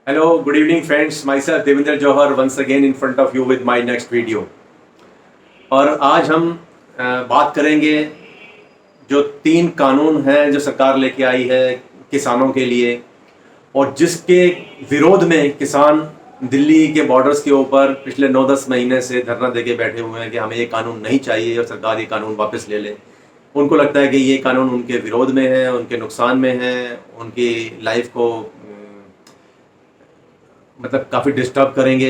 Hello, good evening friends. Myself Devinder Johar once again in front of you with my next video. और आज हम बात करेंगे जो 3 कानून हैं जो सरकार लेके आई है किसानों के लिए, और जिसके विरोध में किसान दिल्ली के बॉर्डर्स के ऊपर पिछले 9-10 महीने से धरना देके बैठे हुए हैं कि हमें ये कानून नहीं चाहिए और सरकार ये कानून वापस ले ले। उनको लगता है कि ये कानून उनके विरोध में है, उनके नुकसान में है, उनकी लाइफ को मतलब काफ़ी डिस्टर्ब करेंगे।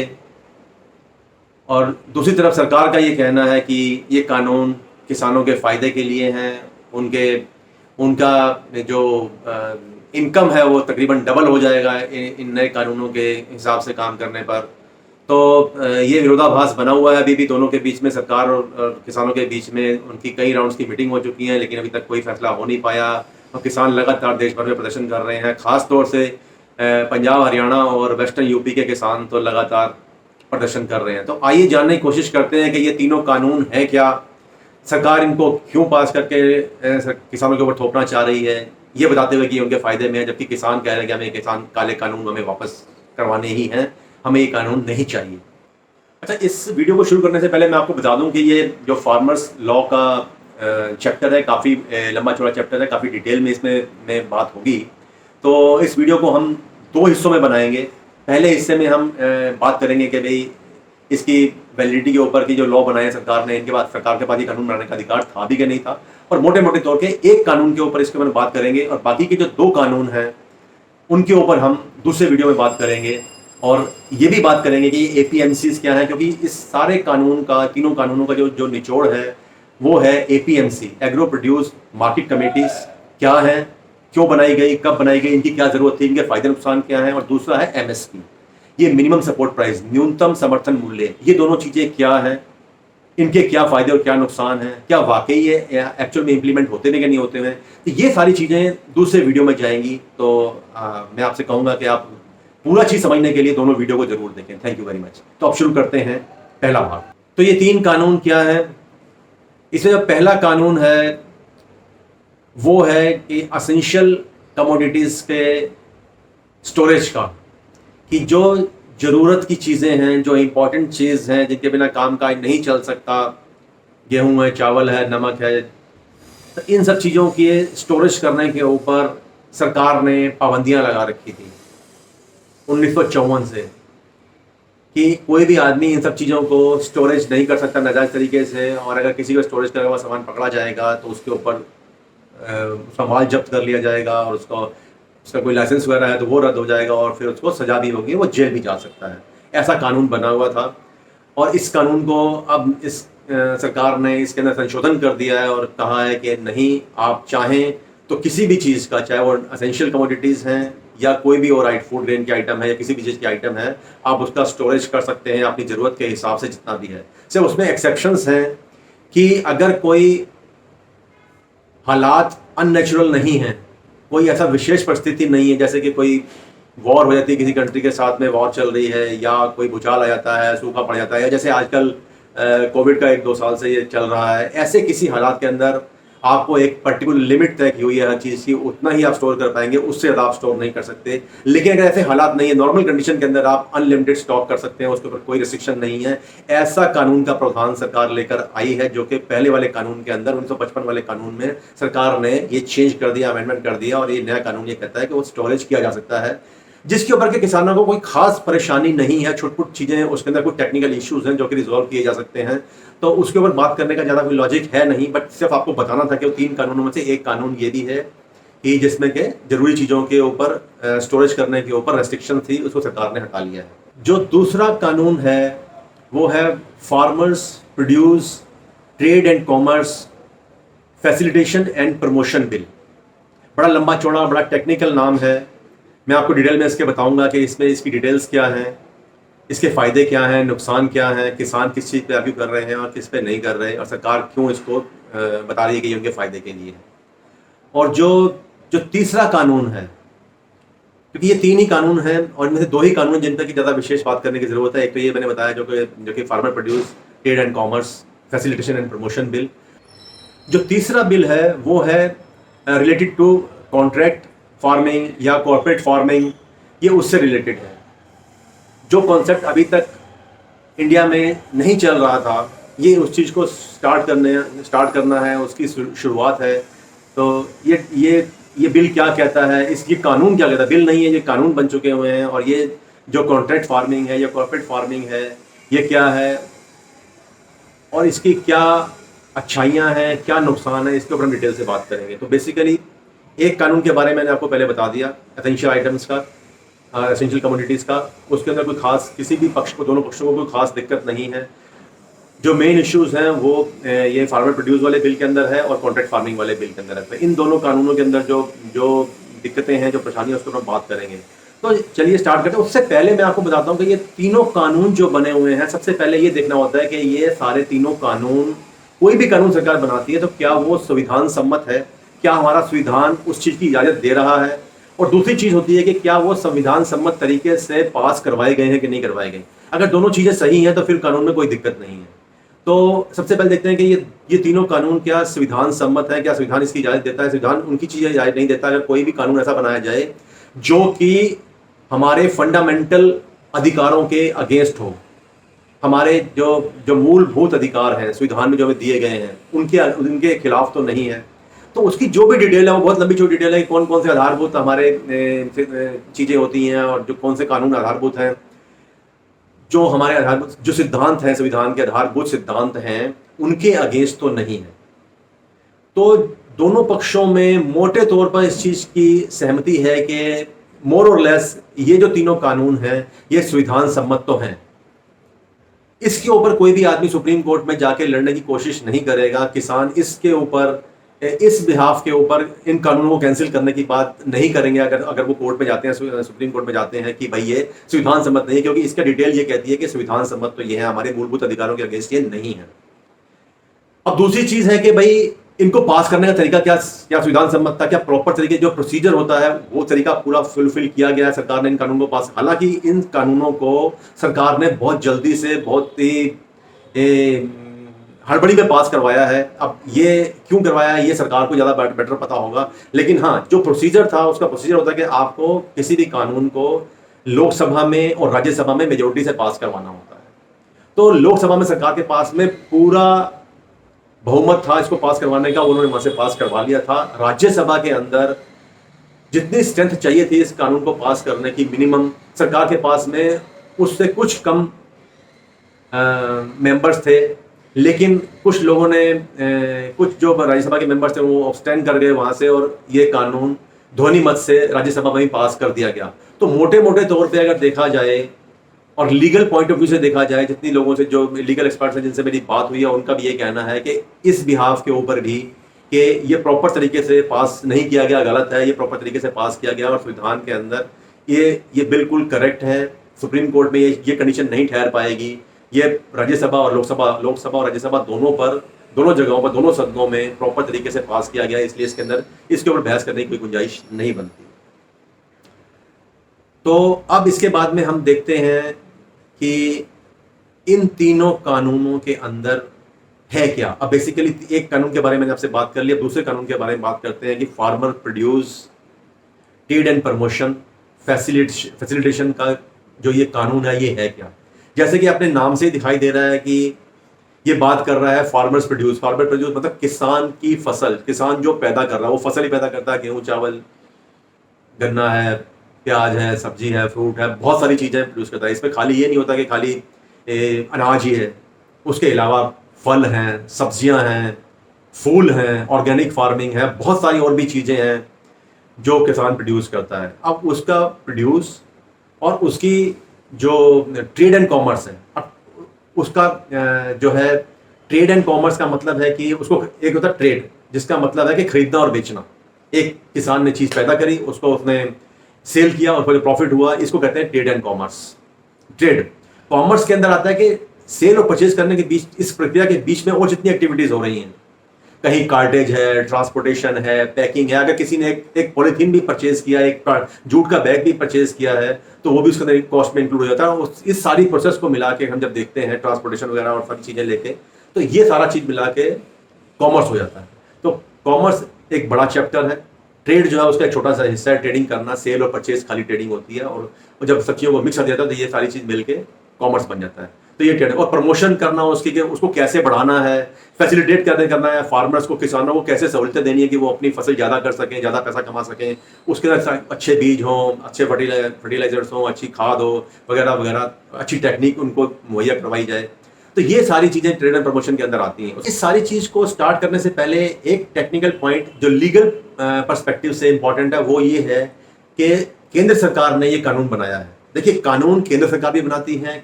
और दूसरी तरफ सरकार का ये कहना है कि ये कानून किसानों के फ़ायदे के लिए हैं, उनका जो इनकम है वो तकरीबन डबल हो जाएगा इन नए कानूनों के हिसाब से काम करने पर। तो ये विरोधाभास बना हुआ है अभी भी दोनों के बीच में, सरकार और किसानों के बीच में। उनकी कई राउंड्स की मीटिंग हो चुकी हैं लेकिन अभी तक कोई फैसला हो नहीं पाया, और किसान लगातार देश भर में प्रदर्शन कर रहे हैं। ख़ास तौर से पंजाब, हरियाणा और वेस्टर्न यूपी के किसान तो लगातार प्रदर्शन कर रहे हैं। तो आइए जानने की कोशिश करते हैं कि ये तीनों कानून हैं क्या, सरकार इनको क्यों पास करके किसानों के ऊपर थोपना चाह रही है, ये बताते हुए कि उनके फ़ायदे में है, जबकि किसान कह रहे हैं कि हमें किसान काले कानून हमें वापस करवाने ही हैं, हमें ये कानून नहीं चाहिए। अच्छा, इस वीडियो को शुरू करने से पहले मैं आपको बता दूं कि ये जो फार्मर्स लॉ का चैप्टर है, काफ़ी लंबा चौड़ा चैप्टर है, काफ़ी डिटेल में इसमें बात होगी। तो इस वीडियो को हम 2 हिस्सों में बनाएंगे। पहले हिस्से में हम बात करेंगे कि भाई इसकी वैलिडिटी के ऊपर की जो लॉ बनाए सरकार ने, इनके बाद सरकार के पास ये कानून बनाने का अधिकार था भी कि नहीं था, और मोटे मोटे तौर पे एक कानून के ऊपर इसके ऊपर बात करेंगे, और बाकी के जो 2 कानून हैं उनके ऊपर हम दूसरे वीडियो में बात करेंगे। और ये भी बात करेंगे कि APMCs क्या है, क्योंकि इस सारे कानून का, तीनों कानूनों का जो निचोड़ है वो है APMC, agro produce market committees क्या है, क्यों बनाई गई, कब बनाई गई, इनकी क्या जरूरत थी, इनके फायदे नुकसान क्या हैं। और दूसरा है MSP, ये मिनिमम सपोर्ट प्राइस, न्यूनतम समर्थन मूल्य। ये दोनों चीजें क्या हैं, इनके क्या फायदे और क्या नुकसान हैं, क्या वाकई ये एक्चुअल में इंप्लीमेंट होते हैं कि नहीं होते हैं। तो ये सारी चीजें दूसरे वीडियो में जाएंगी। तो मैं आपसे कहूंगा कि आप पूरा चीज समझने के लिए दोनों वीडियो को जरूर देखें। Thank you very much. तो अब शुरू करते हैं पहला भाग। तो ये 3 कानून क्या है, इसमें जो पहला कानून है वो है कि असेंशियल कमोडिटीज के स्टोरेज का, कि जो ज़रूरत की चीज़ें हैं, जो इम्पोर्टेंट चीज़ हैं, जिनके बिना काम काज नहीं चल सकता, गेहूं है, चावल है, नमक है, तो इन सब चीज़ों के स्टोरेज करने के ऊपर सरकार ने पाबंदियां लगा रखी थी 1954 से, कि कोई भी आदमी इन सब चीज़ों को स्टोरेज नहीं कर सकता नाजायज़ तरीके से, और अगर किसी को स्टोरेज करा हुआ सामान पकड़ा जाएगा तो उसके ऊपर उसका माल जब्त कर लिया जाएगा, और उसका कोई लाइसेंस वगैरह है तो वो रद्द हो जाएगा, और फिर उसको सजा भी होगी, वो जेल भी जा सकता है। ऐसा कानून बना हुआ था, और इस कानून को अब इस सरकार ने इसके अंदर संशोधन कर दिया है और कहा है कि नहीं, आप चाहें तो किसी भी चीज़ का, चाहे वो असेंशियल कमोडिटीज़ हैं या कोई भी और फूड ग्रेन की आइटम है या किसी भी चीज़ की आइटम है, आप उसका स्टोरेज कर सकते हैं अपनी ज़रूरत के हिसाब से जितना भी है। सिर्फ उसमें एक्सेप्शंस हैं कि अगर कोई हालात अननेचुरल नहीं है, कोई ऐसा विशेष परिस्थिति नहीं है, जैसे कि कोई वॉर हो जाती है, किसी कंट्री के साथ में वॉर चल रही है, या कोई भूचाल आ जाता है, सूखा पड़ जाता है, या जैसे आजकल कोविड का 1-2 साल से ये चल रहा है, ऐसे किसी हालात के अंदर आपको एक पर्टिकुलर लिमिट तय की हुई है हर चीज़ की, उतना ही आप स्टोर कर पाएंगे, उससे ज़्यादा आप स्टोर नहीं कर सकते। लेकिन अगर ऐसे हालात नहीं है, नॉर्मल कंडीशन के अंदर आप अनलिमिटेड स्टॉक कर सकते हैं, उसके ऊपर कोई रिस्ट्रिक्शन नहीं है। ऐसा कानून का प्रावधान सरकार लेकर आई है, जो कि पहले वाले कानून के अंदर 1955 वाले कानून में सरकार ने ये चेंज कर दिया, अमेंडमेंट कर दिया, और ये नया कानून ये कहता है कि वो स्टोरेज किया जा सकता है, जिसके ऊपर के किसानों को कोई खास परेशानी नहीं है। छुटपुट चीज़ें, उसके अंदर कुछ टेक्निकल इश्यूज हैं जो कि रिजॉल्व किए जा सकते हैं, तो उसके ऊपर बात करने का ज़्यादा कोई लॉजिक है नहीं। बट सिर्फ आपको बताना था कि वो 3 कानूनों में से एक कानून ये भी है कि जिसमें के जरूरी चीज़ों के ऊपर स्टोरेज करने के ऊपर रेस्ट्रिक्शन थी, उसको सरकार ने हटा लिया है। जो दूसरा कानून है वो है farmers produce trade and commerce facilitation and promotion bill. बड़ा लंबा चौड़ा, बड़ा टेक्निकल नाम है। मैं आपको डिटेल में इसके बताऊंगा कि इसमें इसकी डिटेल्स क्या हैं, इसके फ़ायदे क्या हैं, नुकसान क्या हैं, किसान किस चीज़ पे आर्ग्यू कर रहे हैं और किस पे नहीं कर रहे, और सरकार क्यों इसको बता रही है कि ये उनके फ़ायदे के लिए है। और जो तीसरा कानून है, क्योंकि ये 3 ही कानून हैं और इनमें से 2 ही कानून जिन पर की ज़्यादा विशेष बात करने की ज़रूरत है। एक तो ये मैंने बताया जो कि farmer produce trade and commerce facilitation and promotion bill. जो तीसरा बिल है वो है रिलेटेड टू कॉन्ट्रैक्ट फार्मिंग या कॉर्पोरेट फार्मिंग, ये उससे रिलेटेड है। जो कॉन्सेप्ट अभी तक इंडिया में नहीं चल रहा था, ये उस चीज़ को स्टार्ट करना है, उसकी शुरुआत है। तो ये बिल क्या कहता है, ये कानून क्या कहता है, बिल नहीं है, ये कानून बन चुके हुए हैं। और ये जो कॉन्ट्रैक्ट फार्मिंग है या कॉर्पोरेट फार्मिंग है, ये क्या है और इसकी क्या अच्छाइयाँ हैं, क्या नुकसान है, इसके ऊपर हम डिटेल से बात करेंगे। तो बेसिकली एक कानून के बारे में मैंने आपको पहले बता दिया, एसेंशियल आइटम्स का, एसेंशियल कमोडिटीज़ का। उसके अंदर कोई खास, किसी भी पक्ष को, दोनों पक्षों को कोई खास दिक्कत नहीं है। जो मेन इश्यूज हैं वो ये फार्मर प्रोड्यूस वाले बिल के अंदर है और कॉन्ट्रैक्ट फार्मिंग वाले बिल के अंदर है। तो इन दोनों कानूनों के अंदर जो दिक्कतें हैं, जो परेशानियाँ, उसको हम बात करेंगे। तो चलिए स्टार्ट करते हैं। उससे पहले मैं आपको बताता हूँ कि ये तीनों कानून जो बने हुए हैं, सबसे पहले ये देखना होता है कि ये सारे तीनों कानून, कोई भी कानून सरकार बनाती है तो क्या वो संविधान सम्मत है, क्या हमारा संविधान उस चीज़ की इजाज़त दे रहा है। और दूसरी चीज़ होती है कि क्या वो संविधान सम्मत तरीके से पास करवाए गए हैं कि नहीं करवाए गए। अगर दोनों चीज़ें सही हैं तो फिर कानून में कोई दिक्कत नहीं है। तो सबसे पहले देखते हैं कि ये तीनों कानून क्या संविधान सम्मत है, क्या संविधान इसकी इजाज़त देता है। संविधान उनकी चीज़ें इजाज़त नहीं देता अगर कोई भी कानून ऐसा बनाया जाए जो कि हमारे फंडामेंटल अधिकारों के अगेंस्ट हो, हमारे जो मूलभूत अधिकार हैं संविधान में जो हमें दिए गए हैं उनके खिलाफ तो नहीं है। तो उसकी जो भी डिटेल है वो बहुत लंबी चौड़ी डिटेल है, कौन कौन से आधारभूत हमारे चीज़ें होती हैं और जो कौन से कानून आधारभूत हैं, जो हमारे आधारभूत जो सिद्धांत हैं, संविधान के आधारभूत सिद्धांत हैं, उनके अगेंस्ट तो नहीं है। तो दोनों पक्षों में मोटे तौर पर इस चीज़ की सहमति है कि मोर और लेस ये जो तीनों कानून हैं ये संविधान सम्मत तो हैं। इसके ऊपर कोई भी आदमी सुप्रीम कोर्ट में जाके लड़ने की कोशिश नहीं करेगा। किसान इसके ऊपर, इस बिहाफ के ऊपर इन कानूनों को कैंसिल करने की बात नहीं करेंगे अगर वो कोर्ट में जाते हैं, सुप्रीम कोर्ट में जाते हैं कि भाई ये संविधान सम्मत नहीं है, क्योंकि इसका डिटेल ये कहती है कि संविधान सम्मत तो ये है, हमारे मूलभूत अधिकारों के अगेंस्ट ये नहीं है। अब दूसरी चीज है कि भाई इनको पास करने का तरीका क्या संविधान सम्मत था, क्या प्रॉपर तरीके जो प्रोसीजर होता है वो तरीका पूरा फुलफिल किया गया है सरकार ने इन कानूनों को पास। हालांकि इन कानूनों को सरकार ने बहुत जल्दी से, बहुत ही हड़बड़ी में पास करवाया है। अब ये क्यों करवाया है ये सरकार को ज़्यादा बेटर पता होगा, लेकिन हाँ, जो प्रोसीजर था उसका प्रोसीजर होता है कि आपको किसी भी कानून को लोकसभा में और राज्यसभा में मेजोरिटी से पास करवाना होता है। तो लोकसभा में सरकार के पास में पूरा बहुमत था इसको पास करवाने का, उन्होंने वहां से पास करवा लिया था। राज्यसभा के अंदर जितनी स्ट्रेंथ चाहिए थी इस कानून को पास करने की, मिनिमम सरकार के पास में उससे कुछ कम मेंबर्स थे। लेकिन कुछ लोगों ने, कुछ जो राज्यसभा के मेंबर्स थे वो अब्सटेन कर गए वहां से, और ये कानून ध्वनि मत से राज्यसभा में ही पास कर दिया गया। तो मोटे मोटे तौर पे अगर देखा जाए और लीगल पॉइंट ऑफ व्यू से देखा जाए, जितनी लोगों से, जो लीगल एक्सपर्ट्स हैं जिनसे मेरी बात हुई है, उनका भी ये कहना है कि इस बिहाफ के ऊपर भी कि ये प्रॉपर तरीके से पास नहीं किया गया, गलत है, ये प्रॉपर तरीके से पास किया गया और संविधान के अंदर ये बिल्कुल करेक्ट है। सुप्रीम कोर्ट में ये कंडीशन नहीं ठहर पाएगी। ये राज्यसभा और लोकसभा और राज्यसभा दोनों जगहों पर, दोनों सदनों में प्रॉपर तरीके से पास किया गया, इसलिए इसके ऊपर बहस करने की कोई गुंजाइश नहीं बनती। तो अब इसके बाद में हम देखते हैं कि इन तीनों कानूनों के अंदर है क्या। अब बेसिकली एक कानून के बारे में आपसे बात कर लिया, दूसरे कानून के बारे में बात करते हैं कि farmer produce trade and promotion facilitation का जो ये कानून है ये है क्या। जैसे कि अपने नाम से दिखाई दे रहा है कि ये बात कर रहा है फार्मर प्रोड्यूस मतलब किसान की फसल, किसान जो पैदा कर रहा है वो फसल ही पैदा करता है, गेहूं, चावल, गन्ना है, प्याज है, सब्जी है, फ्रूट है, बहुत सारी चीज़ें प्रोड्यूस करता है। इसमें खाली ये नहीं होता कि खाली अनाज ही है, उसके अलावा फल हैं, सब्जियां हैं, फूल हैं, ऑर्गेनिक फार्मिंग है, बहुत सारी और भी चीज़ें हैं जो किसान प्रोड्यूस करता है। अब उसका प्रोड्यूस और उसकी जो ट्रेड एंड कॉमर्स है, अब उसका जो है ट्रेड एंड कॉमर्स का मतलब है कि उसको, एक होता है ट्रेड जिसका मतलब है कि खरीदना और बेचना। एक किसान ने चीज़ पैदा करी, उसको उसने सेल किया और फिर प्रॉफिट हुआ, इसको कहते हैं trade and commerce. Trade commerce के अंदर आता है कि सेल और परचेज करने के बीच, इस प्रक्रिया के बीच में और जितनी एक्टिविटीज हो रही हैं, कहीं कार्टेज है, ट्रांसपोर्टेशन है, पैकिंग है, अगर किसी ने एक पॉलीथीन भी परचेज किया, एक जूट का बैग भी परचेज किया है तो वो भी उसके अंदर कॉस्ट में इंक्लूड हो जाता है। इस सारी प्रोसेस को मिला के हम जब देखते हैं ट्रांसपोर्टेशन वगैरह और सारी चीज़ें लेके, तो ये सारा चीज़ मिला के कॉमर्स हो जाता है। तो कॉमर्स एक बड़ा चैप्टर है ट्रेड जो है उसका एक छोटा सा हिस्सा है ट्रेडिंग करना, सेल और परचेज खाली ट्रेडिंग होती है, और जब सब चीज़ों को मिक्स कर दिया जाता है तो ये सारी चीज़ मिलके कॉमर्स बन जाता है। तो ये ट्रेड और प्रमोशन करना उसकी कि उसको कैसे बढ़ाना है, फैसिलिटेट करना है फार्मर्स को, किसानों को कैसे सहूलतें देनी है कि वो अपनी फसल ज़्यादा कर सकें, ज़्यादा पैसा कमा सकें, उसके अंदर अच्छे बीज हों, अच्छे फर्टिलाइजर्स हों, अच्छी खाद हो वगैरह वगैरह, अच्छी टेक्निक उनको मुहैया करवाई जाए। तो ये सारी चीज़ें ट्रेड एंड प्रमोशन के अंदर आती हैं। इस सारी चीज़ को स्टार्ट करने से पहले एक टेक्निकल पॉइंट जो लीगल पर्सपेक्टिव से इंपॉर्टेंट है वो ये है कि केंद्र सरकार ने ये कानून बनाया है। देखिए, कानून केंद्र सरकार भी बनाती है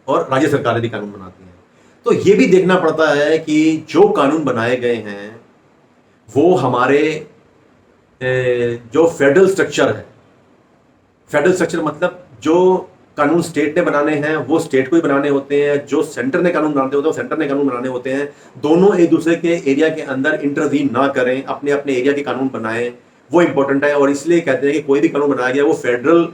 और राज्य सरकारें भी कानून बनाती हैं। तो ये भी देखना पड़ता है कि जो कानून बनाए गए हैं वो हमारे जो फेडरल स्ट्रक्चर है, फेडरल स्ट्रक्चर मतलब जो कानून स्टेट ने बनाने हैं वो स्टेट को ही बनाने होते हैं, जो सेंटर ने कानून बनाने होते हैं वो सेंटर ने कानून बनाने होते हैं। दोनों एक दूसरे के एरिया के अंदर इंटरवीन ना करें, अपने अपने एरिया के कानून बनाएं, वो इंपॉर्टेंट है। और इसलिए कहते हैं कि कोई भी कानून बनाया गया वो फेडरल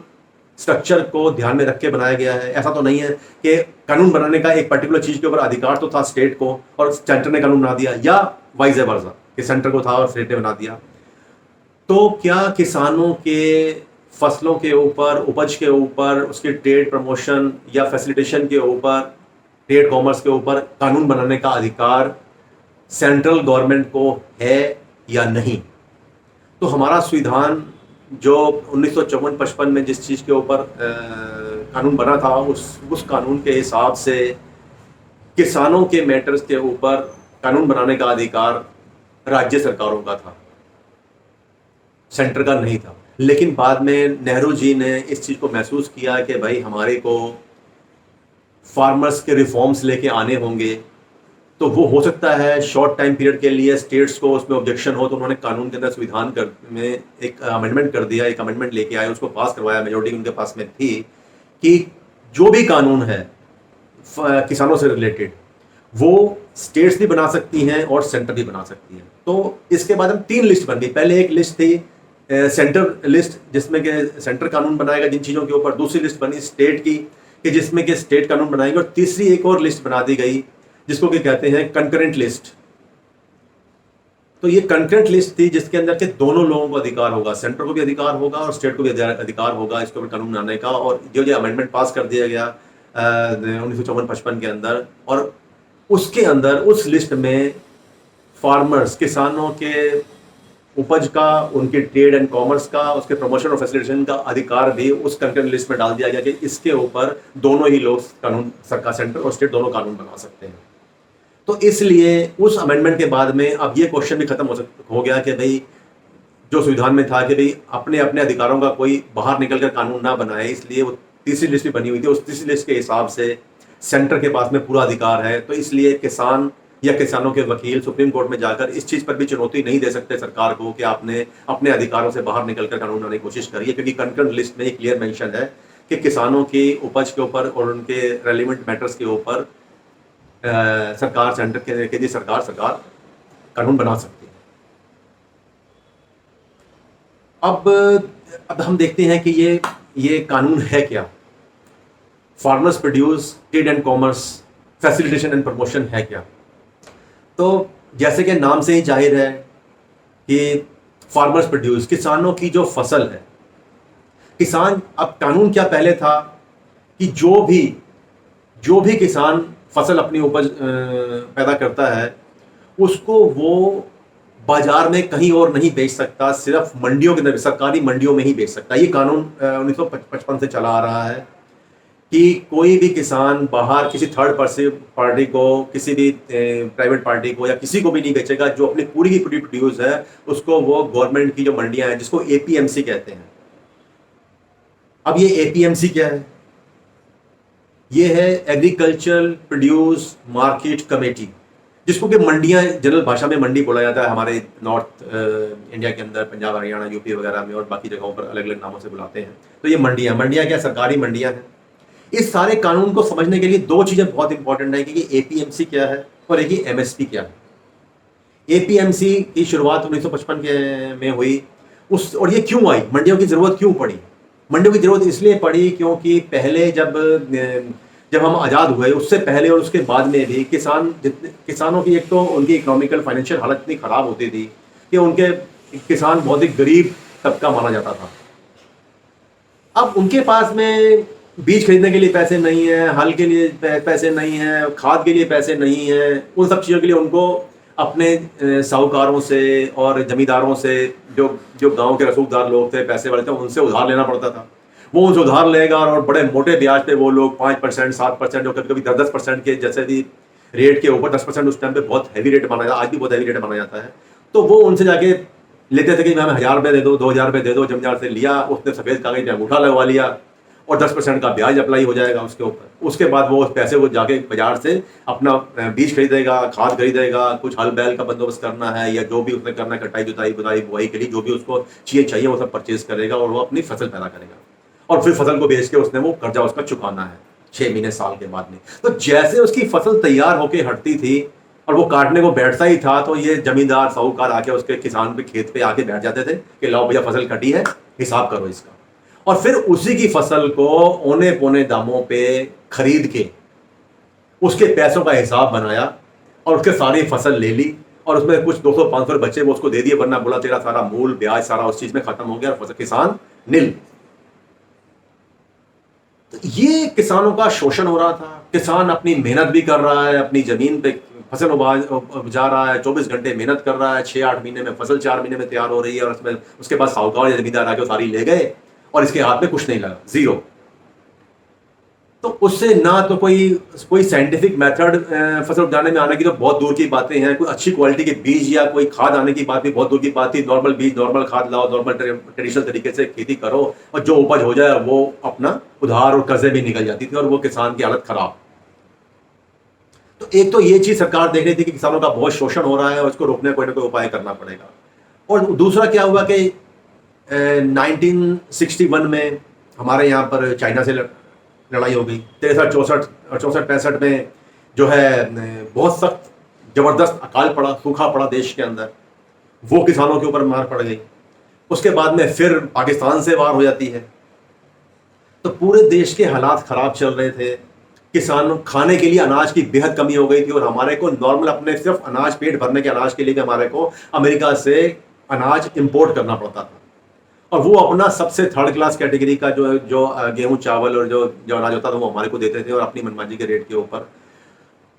स्ट्रक्चर को ध्यान में रख के बनाया गया है। ऐसा तो नहीं है कि कानून बनाने का एक पर्टिकुलर चीज के ऊपर अधिकार तो था स्टेट को और सेंटर ने कानून बना दिया, या वाइस वर्सा कि सेंटर को था और स्टेट ने बना दिया। तो क्या किसानों के फसलों के ऊपर, उपज के ऊपर, उसके ट्रेड प्रमोशन या फैसिलिटेशन के ऊपर, ट्रेड कॉमर्स के ऊपर कानून बनाने का अधिकार सेंट्रल गवर्नमेंट को है या नहीं? तो हमारा संविधान जो 1954-55 में जिस चीज़ के ऊपर कानून बना था उस कानून के हिसाब से किसानों के मैटर्स के ऊपर कानून बनाने का अधिकार राज्य सरकारों का था, सेंटर का नहीं था। लेकिन बाद में नेहरू जी ने इस चीज़ को महसूस किया कि भाई हमारे को फार्मर्स के रिफॉर्म्स लेके आने होंगे, तो वो हो सकता है शॉर्ट टाइम पीरियड के लिए स्टेट्स को उसमें ऑब्जेक्शन हो, तो उन्होंने कानून के अंदर संविधान में एक अमेंडमेंट कर दिया, एक अमेंडमेंट लेके आए, उसको पास करवाया, मेजोरिटी उनके पास में थी कि जो भी कानून है किसानों से रिलेटेड वो स्टेट्स भी बना सकती हैं और सेंटर भी बना सकती है। तो इसके बाद हम 3 लिस्ट बन गई। पहले एक लिस्ट थी सेंटर लिस्ट जिसमें कि सेंटर कानून बनाएगा जिन चीज़ों के ऊपर, दूसरी लिस्ट बनी स्टेट की कि जिसमें कि स्टेट कानून बनाएंगे, और तीसरी एक और लिस्ट बना दी गई जिसको कि कहते हैं कंकरेंट लिस्ट। तो ये कंकरेंट लिस्ट थी जिसके अंदर के दोनों लोगों को अधिकार होगा, सेंटर को भी अधिकार होगा और स्टेट को भी अधिकार होगा इसके ऊपर कानून बनाने का। और जो अमेंडमेंट पास कर दिया गया 1954-55 के अंदर, और उसके अंदर उस लिस्ट में फार्मर्स, किसानों के उपज का, उनके ट्रेड एंड कॉमर्स का, उसके प्रमोशन और फैसिलिटेशन का अधिकार भी उस कंकरेंट लिस्ट में डाल दिया गया कि इसके ऊपर दोनों ही लोग कानून, सरकार, सेंटर और स्टेट दोनों कानून बना सकते हैं। तो इसलिए उस अमेंडमेंट के बाद में अब ये क्वेश्चन भी खत्म हो गया कि भाई जो संविधान में था कि भाई अपने अपने अधिकारों का कोई बाहर निकलकर कानून ना बनाए, इसलिए वो तीसरी लिस्ट भी बनी हुई थी। उस तीसरी लिस्ट के हिसाब से सेंटर के पास में पूरा अधिकार है। तो इसलिए किसान या किसानों के वकील सुप्रीम कोर्ट में जाकर इस चीज़ पर भी चुनौती नहीं दे सकते सरकार को कि आपने अपने अधिकारों से बाहर निकलकर कानून बनाने की कोशिश करी है, क्योंकि कंकरेंट लिस्ट में क्लियर मेंशन है कि किसानों की उपज के ऊपर और उनके रेलिवेंट मैटर्स के ऊपर सरकार, सेंटर के सरकार कानून बना सकती है। अब हम देखते हैं कि ये कानून है क्या। Farmers produce trade and commerce facilitation and promotion है क्या? तो जैसे कि नाम से ही जाहिर है कि फार्मर्स प्रोड्यूस, किसानों की जो फसल है, किसान, अब कानून क्या पहले था कि जो भी किसान फसल अपनी उपज पैदा करता है उसको वो बाजार में कहीं और नहीं बेच सकता, सिर्फ मंडियों के अंदर, सरकारी मंडियों में ही बेच सकता। ये कानून 1955 से चला आ रहा है कि कोई भी किसान बाहर किसी थर्ड पार्टी को, किसी भी प्राइवेट पार्टी को या किसी को भी नहीं बेचेगा। जो अपनी पूरी की पूरी प्रोड्यूस है उसको वो गवर्नमेंट की जो मंडियां हैं जिसको एपीएमसी कहते हैं। अब ये एपीएमसी क्या है? ये है एग्रीकल्चरल प्रोड्यूस मार्केट कमेटी, जिसको कि मंडियां जनरल भाषा में मंडी बोला जाता है हमारे नॉर्थ इंडिया के अंदर, पंजाब, हरियाणा, यूपी वगैरह में और बाकी जगहों पर अलग अलग नामों से बुलाते हैं। तो ये मंडियां क्या सरकारी मंडियां हैं। इस सारे कानून को समझने के लिए 2 चीजें बहुत इंपॉर्टेंट है कि एपीएमसी क्या है और एक ही एमएसपी क्या है। एपीएमसी की शुरुआत 1955 में हुई, और ये क्यों आई, मंडियों की जरूरत क्यों पड़ी? मंडियों की जरूरत इसलिए पड़ी क्योंकि पहले जब हम आज़ाद हुए, उससे पहले और उसके बाद में भी किसानों की एक तो उनकी इकोनॉमिकल फाइनेंशियल हालत इतनी ख़राब होती थी कि उनके किसान बहुत ही गरीब तबका माना जाता था। अब उनके पास में बीज खरीदने के लिए पैसे नहीं है, हल के लिए पैसे नहीं है, खाद के लिए पैसे नहीं है, उन सब चीज़ों के लिए उनको अपने साहूकारों से और जमींदारों से, जो जो गांव के रसूखदार लोग थे, पैसे वाले थे, उनसे उधार लेना पड़ता था। वो उनसे उधार लेगा और बड़े मोटे ब्याज पे वो लोग 5%, 7%, जो कभी कभी 10-10% के जैसे भी रेट के ऊपर, 10% उस टाइम पे बहुत हैवी रेट माना जाता, आज भी बहुत हैवी रेट माना जाता है। तो वो उनसे जाके लेते थे कि हमें 1,000 रुपये दे दो, 2,000 रुपये दे दो। जमींदार से लिया, उसने सफेद कागज पे अंगूठा लगवा लिया और 10% का ब्याज अप्लाई हो जाएगा उसके ऊपर। उसके बाद वो उस पैसे को जाके बाजार से अपना बीज खरीदेगा, खाद खरीदेगा, कुछ हल बैल का बंदोबस्त करना है या जो भी उसने करना है, कटाई जुताई बुदाई बुआई के लिए जो भी उसको चाहिए वो सब परचेज करेगा और वो अपनी फसल पैदा करेगा और फिर फसल को बेच के उसने वो कर्जा उसका चुकाना है 6 महीने साल के बाद में। तो जैसे उसकी फसल तैयार होकर हटती थी और वो काटने को बैठता ही था, तो ये जमींदार साहूकार आके उसके किसान के खेत पे आके बैठ जाते थे कि लाओ भैया फसल कटी है, हिसाब करो इसका। और फिर उसी की फसल को औने पौने दामों पे खरीद के उसके पैसों का हिसाब बनाया और उसके सारी फसल ले ली और उसमें कुछ 200-500 बच्चे वो उसको दे दिए, वरना बोला तेरा सारा मूल ब्याज सारा उस चीज में खत्म हो गया और फसल किसान नील। तो ये किसानों का शोषण हो रहा था। किसान अपनी मेहनत भी कर रहा है, अपनी जमीन पे फसल उपजा रहा है, 24 घंटे मेहनत कर रहा है, 6-8 महीने में फसल 4 महीने में तैयार हो रही है और उसमें उसके बाद साहूकार या जमींदार आके सारी ले गए और इसके हाथ में कुछ नहीं लगा, जीरो। तो उससे ना तो कोई साइंटिफिक मेथड फसल उपजाने में आने की तो बहुत दूर की बातें हैं, कोई अच्छी क्वालिटी के बीज या कोई खाद आने की बात भी बहुत दूर की बात थी। नॉर्मल बीज, नॉर्मल खाद लाओ, नॉर्मल ट्रेडिशनल तरीके से खेती करो और जो उपज हो जाए वो अपना उधार और कर्जे भी निकल जाती थी और वो किसान की हालत खराब। तो एक तो ये चीज सरकार देख रही थी कि किसानों का बहुत शोषण हो रहा है और उसको रोकने कोई ना कोई उपाय करना पड़ेगा। और दूसरा क्या हुआ कि 1961 में हमारे यहाँ पर चाइना से लड़ाई हो गई। 63, 64, 64, 65 में जो है बहुत सख्त जबरदस्त अकाल पड़ा, सूखा पड़ा देश के अंदर, वो किसानों के ऊपर मार पड़ गई। उसके बाद में फिर पाकिस्तान से वार हो जाती है। तो पूरे देश के हालात खराब चल रहे थे, किसानों खाने के लिए अनाज की बेहद कमी हो गई थी और हमारे को नॉर्मल अपने सिर्फ अनाज, पेट भरने के अनाज के लिए भी हमारे को अमेरिका से अनाज इंपोर्ट करना पड़ता था और वो अपना सबसे थर्ड क्लास कैटेगरी का जो गेहूं चावल और जो अनाज होता था वो हमारे को देते थे और अपनी मनमानी के रेट के ऊपर।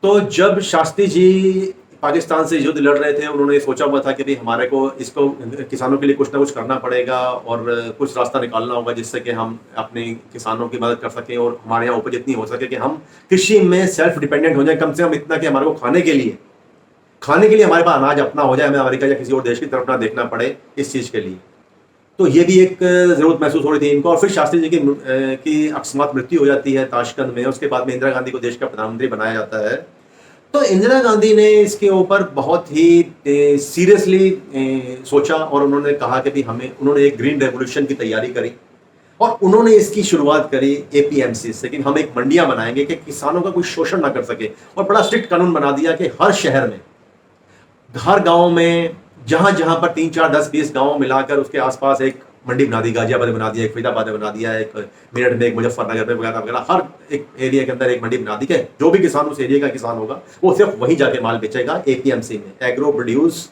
तो जब शास्त्री जी पाकिस्तान से युद्ध लड़ रहे थे, उन्होंने सोचा हुआ था कि भाई हमारे को इसको किसानों के लिए कुछ ना कुछ करना पड़ेगा और कुछ रास्ता निकालना होगा जिससे कि हम अपने किसानों की मदद कर सकें और हमारे यहाँ उपज इतनी हो सके कि हम कृषि में सेल्फ डिपेंडेंट हो जाए, कम से कम इतना कि हमारे को खाने के लिए हमारे पास अनाज अपना हो जाए, हमें अमेरिका या किसी और देश की तरफ ना देखना पड़े इस चीज़ के लिए। तो ये भी एक ज़रूरत महसूस हो रही थी इनको। और फिर शास्त्री जी की अकस्मात मृत्यु हो जाती है ताशकंद में। उसके बाद में इंदिरा गांधी को देश का प्रधानमंत्री बनाया जाता है। तो इंदिरा गांधी ने इसके ऊपर बहुत ही सीरियसली सोचा और उन्होंने कहा कि भाई उन्होंने एक ग्रीन रेवोल्यूशन की तैयारी करी और उन्होंने इसकी शुरुआत करी APMC से कि हम एक मंडियां बनाएंगे कि किसानों का कोई शोषण ना कर सके। और बड़ा स्ट्रिक्ट कानून बना दिया कि हर शहर में, हर गांव में, जहां जहां पर 3, 4, 10, 20 गांव मिलाकर उसके आसपास एक मंडी बना दी। गाजियाबाद में बना दिया, एक फरीदाबाद में बना दिया, एक मेरठ में, एक मुजफ्फरनगर में वगैरह वगैरह, हर एक एरिया के अंदर एक मंडी बना दी कि जो भी किसान उस एरिया का किसान होगा वो सिर्फ वहीं जाके माल बेचेगा। APMC में, एग्रो प्रोड्यूस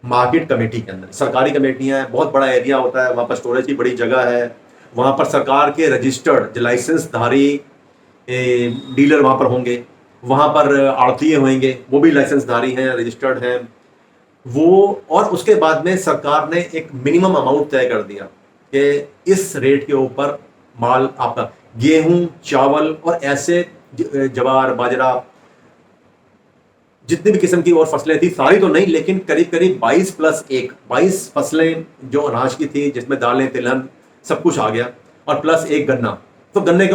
मार्केट कमेटी के अंदर सरकारी कमेटियां हैं, बहुत बड़ा एरिया होता है, वहाँ पर स्टोरेज की बड़ी जगह है, वहाँ पर सरकार के रजिस्टर्ड जो लाइसेंसधारी डीलर वहाँ पर होंगे, वहाँ पर आड़तीय होंगे, वो भी लाइसेंसधारी हैं, रजिस्टर्ड हैं वो। और उसके बाद में सरकार ने एक मिनिमम अमाउंट तय कर दिया कि इस रेट के ऊपर माल आपका गेहूं, चावल और ऐसे ज्वार, बाजरा, जितनी भी किस्म की और फसलें थी, सारी तो नहीं लेकिन करीब करीब 22 फसलें जो अनाज की थी, जिसमें दालें, तिलहन सब कुछ आ गया और प्लस एक गन्ना। तो गन्ने के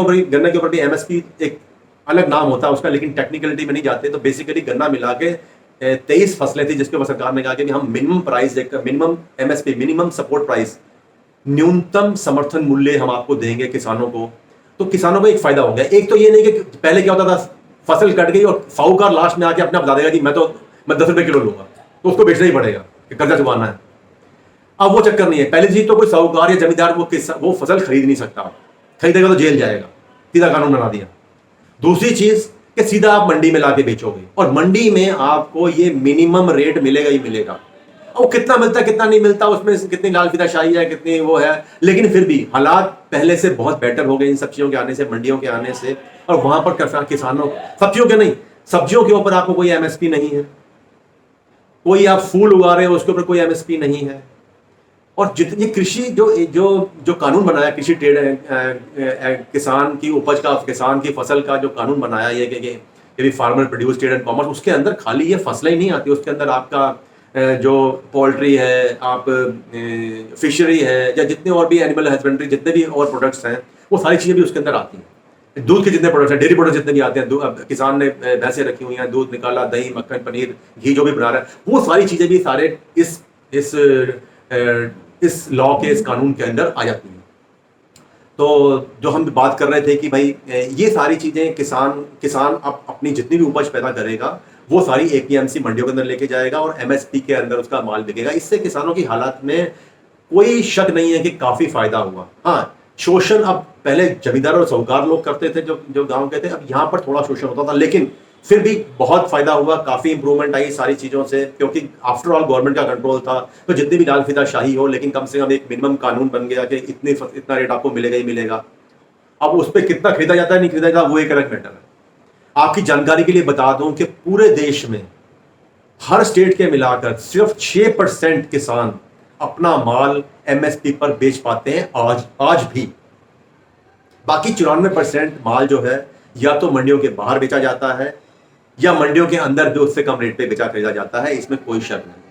ऊपर भी MSP एक अलग नाम होता है उसका, लेकिन टेक्निकलिटी में नहीं जाते। तो बेसिकली गन्ना मिला के 23 फसलें थी जिसके ऊपर सरकार ने कहा कि हम minimum price, minimum MSP, minimum support price, न्यूनतम समर्थन मूल्य हम आपको देंगे किसानों को। तो किसानों को एक फायदा हो गया। एक तो ये नहीं कि पहले क्या होता था, फसल कट गई और साहूकार लास्ट में आके अपना बता देगा कि मैं 10 रुपए किलो लूंगा, तो उसको बेचना ही पड़ेगा कि कर्जा चुकाना है। अब वो चक्कर नहीं है। पहली चीज तो कोई साहूकार या जमींदार वो फसल खरीद नहीं सकता, खरीदेगा तो जेल जाएगा, सीधा कानून बना दिया। दूसरी चीज कि सीधा आप मंडी में लाके बेचोगे और मंडी में आपको ये मिनिमम रेट मिलेगा ही मिलेगा। वो कितना मिलता है कितना नहीं मिलता, उसमें कितनी लाल फिदाशाही है, कितनी वो है, लेकिन फिर भी हालात पहले से बहुत बेटर हो गए इन सब्जियों के आने से, मंडियों के आने से। और वहां पर किसानों, सब्जियों के नहीं, सब्जियों के ऊपर आपको कोई एमएसपी नहीं है, कोई आप फूल उगा रहे हो उसके ऊपर कोई एमएसपी नहीं है। और जितनी कृषि जो जो जो कानून बनाया, कृषि ट्रेड, किसान की उपज का, किसान की फसल का जो कानून बनाया, ये कि farmer produce trade and commerce, उसके अंदर खाली ये फसलें ही नहीं आती, उसके अंदर आपका जो पोल्ट्री है, आप फिशरी है, या जितने और भी एनिमल हस्बेंड्री, जितने भी और प्रोडक्ट्स हैं, वो सारी चीज़ें भी उसके अंदर आती हैं। दूध के जितने प्रोडक्ट्स हैं, डेयरी प्रोडक्ट्स जितने भी आते हैं, किसान ने भैंसें रखी हुई हैं, दूध निकाला, दही, मक्खन, पनीर, घी जो भी बना रहा है, वो सारी चीज़ें भी सारे इस लॉ के, इस कानून के अंदर आ जाती हैं। तो जो हम बात कर रहे थे कि भाई ये सारी चीज़ें किसान अब अपनी जितनी भी उपज पैदा करेगा वो सारी एपीएमसी मंडियों के अंदर लेके जाएगा और एमएसपी के अंदर उसका माल बिकेगा। इससे किसानों की हालात में कोई शक नहीं है कि काफ़ी फायदा हुआ। हाँ, शोषण अब पहले जमींदार और साहूकार लोग करते थे, जो गांव के थे, अब यहाँ पर थोड़ा शोषण होता था, लेकिन फिर भी बहुत फायदा हुआ, काफ़ी इंप्रूवमेंट आई सारी चीज़ों से, क्योंकि आफ्टर ऑल गवर्नमेंट का कंट्रोल था। तो जितनी भी लाल फिदाशाही हो, लेकिन कम से कम एक मिनिमम कानून बन गया कि इतना रेट आपको मिलेगा ही मिलेगा। अब उस पर कितना खरीदा जाता है नहीं खरीदा जाता वो एक अलग मैटर है। आपकी जानकारी के लिए बता दूं कि पूरे देश में हर स्टेट के मिलाकर सिर्फ 6% किसान अपना माल एमएसपी पर बेच पाते हैं आज भी। बाकी 94% माल जो है या तो मंडियों के बाहर बेचा जाता है या मंडियों के अंदर भी उससे कम रेट पे बेचा खरीदा जाता है, इसमें कोई शक नहीं।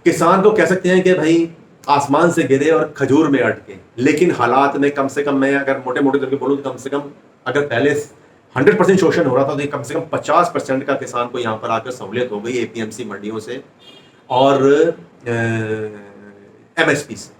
किसान को कह सकते हैं कि भाई आसमान से गिरे और खजूर में अटके, लेकिन हालात में कम से कम, मैं अगर मोटे मोटे करके बोलूं तो कम से कम अगर पहले 100% शोषण हो रहा था तो कम से कम 50% का किसान को यहाँ पर आकर सहूलियत हो गई एपीएमसी मंडियों से और एमएसपी से।